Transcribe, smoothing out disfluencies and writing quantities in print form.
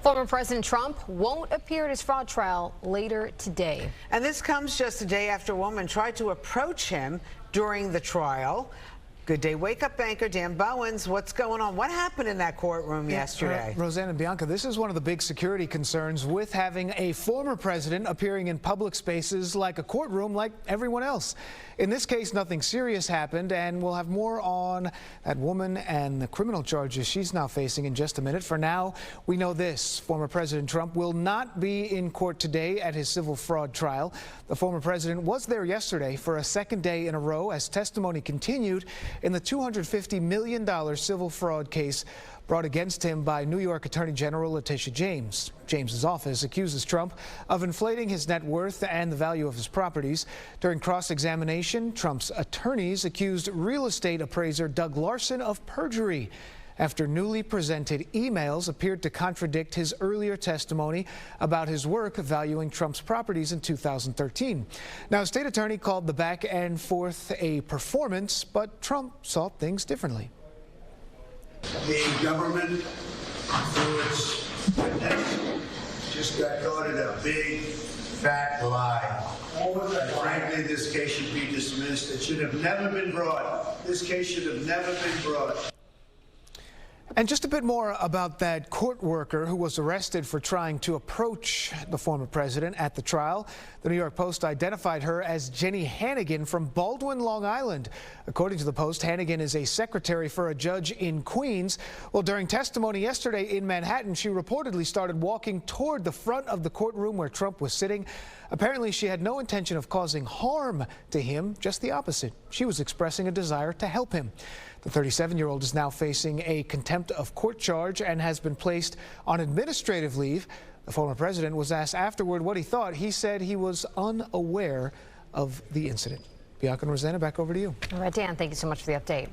Former President Trump won't appear at his fraud trial later today. And this comes just a day after a woman tried to approach him during the trial. Good day, Wake Up banker Dan Bowens. What's going on? What happened in that courtroom yesterday? Roseanne and Bianca, this is one of the big security concerns with having a former president appearing in public spaces like a courtroom like everyone else. In this case, nothing serious happened, and we'll have more on that woman and the criminal charges she's now facing in just a minute. For now, we know this. Former President Trump will not be in court today at his civil fraud trial. The former president was there yesterday for a second day in a row as testimony continued in the $250 million civil fraud case brought against him by New York Attorney General Letitia James. James's office accuses Trump of inflating his net worth and the value of his properties. During cross-examination, Trump's attorneys accused real estate appraiser Doug Larson of perjury after newly presented emails appeared to contradict his earlier testimony about his work valuing Trump's properties in 2013. Now, a state attorney called the back and forth a performance, but Trump saw things differently. The government, through its witness, just got caught in a big, fat lie. And frankly, this case should be dismissed. It should have never been brought. This case should have never been brought. And just a bit more about that court worker who was arrested for trying to approach the former president at the trial. The New York Post identified her as Jenny Hannigan from Baldwin, Long Island. According to the Post, Hannigan is a secretary for a judge in Queens. Well, during testimony yesterday in Manhattan, she reportedly started walking toward the front of the courtroom where Trump was sitting. Apparently, she had no intention of causing harm to him, just the opposite. She was expressing a desire to help him. The 37-year-old is now facing a contempt of court charge and has been placed on administrative leave. The former president was asked afterward what he thought. He said he was unaware of the incident. Bianca and Rosanna, back over to you. All right, Dan, thank you so much for the update.